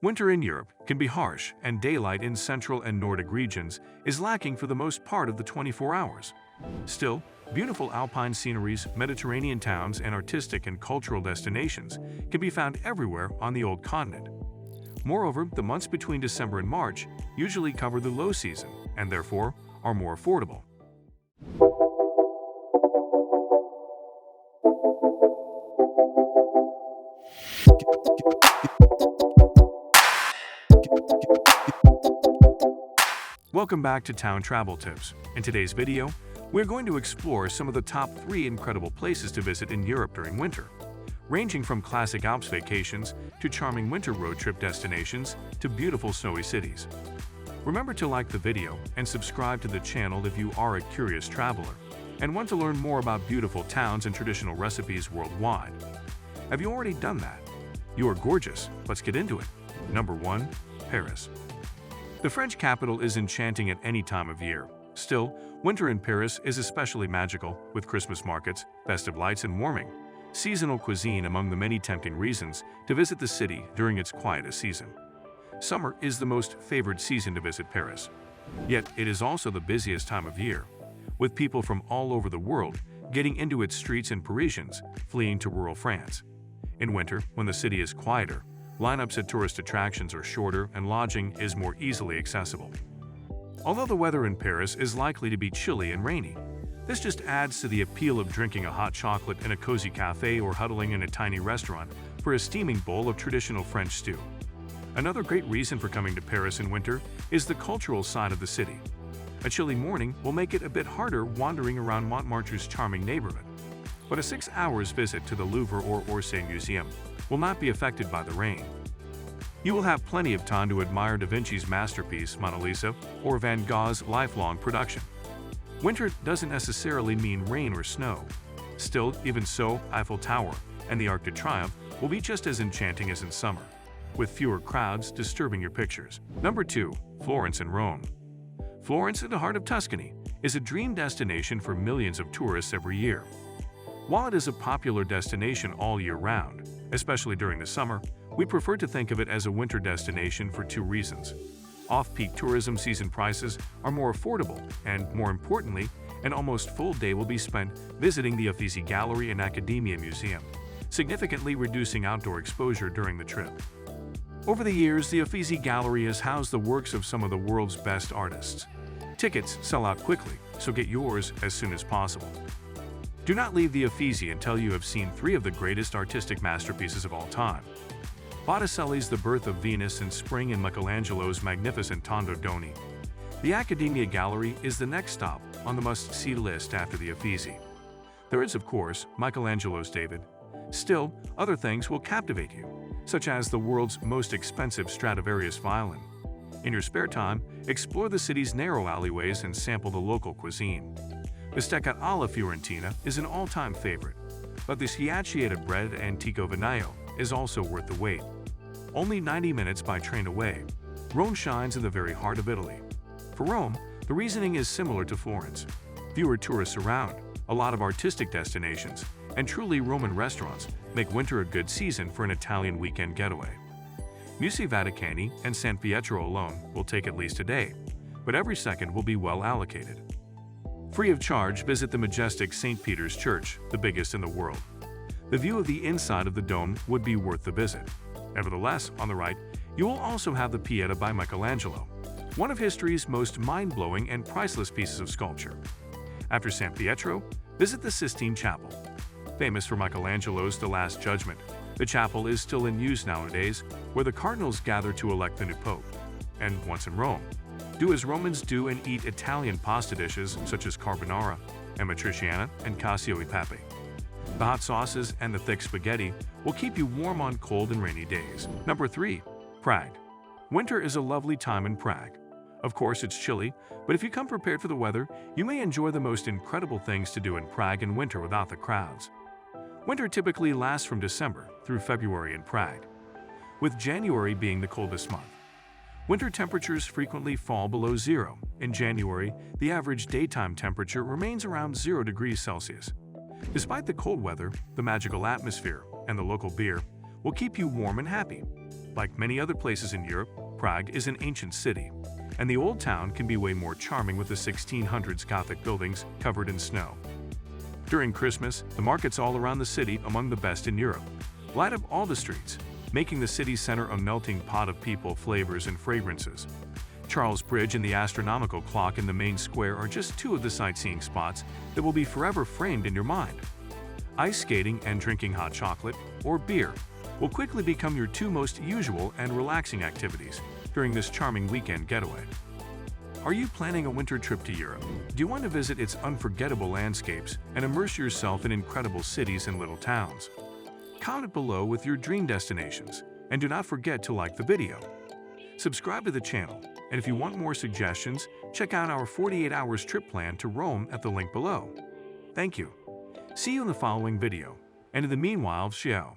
Winter in Europe can be harsh, and daylight in central and Nordic regions is lacking for the most part of the 24 hours. Still, beautiful alpine sceneries, Mediterranean towns, and artistic and cultural destinations can be found everywhere on the old continent. Moreover, the months between December and March usually cover the low season and therefore are more affordable. Welcome back to Town Travel Tips. In today's video, we're going to explore some of the top 3 incredible places to visit in Europe during winter, ranging from classic Alps vacations to charming winter road trip destinations to beautiful snowy cities. Remember to like the video and subscribe to the channel if you are a curious traveler and want to learn more about beautiful towns and traditional recipes worldwide. Have you already done that? You are gorgeous. Let's get into it. Number 1. Paris. The French capital is enchanting at any time of year. Still, winter in Paris is especially magical, with Christmas markets, festive lights, and warming seasonal cuisine among the many tempting reasons to visit the city during its quietest season. Summer is the most favored season to visit Paris. Yet it is also the busiest time of year, with people from all over the world getting into its streets and Parisians fleeing to rural France. In winter, when the city is quieter, lineups at tourist attractions are shorter and lodging is more easily accessible. Although the weather in Paris is likely to be chilly and rainy, this just adds to the appeal of drinking a hot chocolate in a cozy cafe or huddling in a tiny restaurant for a steaming bowl of traditional French stew. Another great reason for coming to Paris in winter is the cultural side of the city. A chilly morning will make it a bit harder wandering around Montmartre's charming neighborhood, but a 6-hour visit to the Louvre or Orsay Museum will not be affected by the rain. You will have plenty of time to admire Da Vinci's masterpiece Mona Lisa or Van Gogh's lifelong production. Winter doesn't necessarily mean rain or snow. Still, even so, Eiffel Tower and the Arc de Triomphe will be just as enchanting as in summer, with fewer crowds disturbing your pictures. Number 2. Florence and Rome. Florence, in the heart of Tuscany, is a dream destination for millions of tourists every year. While it is a popular destination all year round, especially during the summer, we prefer to think of it as a winter destination for 2 reasons. Off-peak tourism season prices are more affordable, and more importantly, an almost full day will be spent visiting the Uffizi Gallery and Accademia Museum, significantly reducing outdoor exposure during the trip. Over the years, the Uffizi Gallery has housed the works of some of the world's best artists. Tickets sell out quickly, so get yours as soon as possible. Do not leave the Uffizi until you have seen 3 of the greatest artistic masterpieces of all time: Botticelli's The Birth of Venus in Spring and Michelangelo's magnificent Tondo Doni. The Accademia Gallery is the next stop on the must-see list after the Uffizi. There is, of course, Michelangelo's David. Still, other things will captivate you, such as the world's most expensive Stradivarius violin. In your spare time, explore the city's narrow alleyways and sample the local cuisine. Bistecca alla Fiorentina is an all-time favorite, but the schiacciated bread Antico Vinaio is also worth the wait. Only 90 minutes by train away, Rome shines in the very heart of Italy. For Rome, the reasoning is similar to Florence. Fewer tourists around, a lot of artistic destinations, and truly Roman restaurants make winter a good season for an Italian weekend getaway. Musei Vaticani and San Pietro alone will take at least a day, but every second will be well allocated. Free of charge, visit the majestic St. Peter's Church, the biggest in the world. The view of the inside of the dome would be worth the visit. Nevertheless, on the right, you will also have the Piazza by Michelangelo, one of history's most mind-blowing and priceless pieces of sculpture. After San Pietro, visit the Sistine Chapel. Famous for Michelangelo's The Last Judgment, the chapel is still in use nowadays, where the cardinals gather to elect the new pope. And once in Rome, do as Romans do and eat Italian pasta dishes such as carbonara, amatriciana, and cacio e pepe. The hot sauces and the thick spaghetti will keep you warm on cold and rainy days. Number 3. Prague. Winter is a lovely time in Prague. Of course, it's chilly, but if you come prepared for the weather, you may enjoy the most incredible things to do in Prague in winter without the crowds. Winter typically lasts from December through February in Prague, with January being the coldest month. Winter temperatures frequently fall below 0. In January, the average daytime temperature remains around 0 degrees Celsius. Despite the cold weather, the magical atmosphere and the local beer will keep you warm and happy. Like many other places in Europe, Prague is an ancient city, and the old town can be way more charming with the 1600s Gothic buildings covered in snow. During Christmas, the markets all around the city among the best in Europe light up all the streets, making the city center a melting pot of people, flavors, and fragrances. Charles Bridge and the astronomical clock in the main square are just two of the sightseeing spots that will be forever framed in your mind. Ice skating and drinking hot chocolate or beer will quickly become your two most usual and relaxing activities during this charming weekend getaway. Are you planning a winter trip to Europe? Do you want to visit its unforgettable landscapes and immerse yourself in incredible cities and little towns? Comment below with your dream destinations, and do not forget to like the video. Subscribe to the channel, and if you want more suggestions, check out our 48 hours trip plan to Rome at the link below. Thank you. See you in the following video, and in the meanwhile, ciao.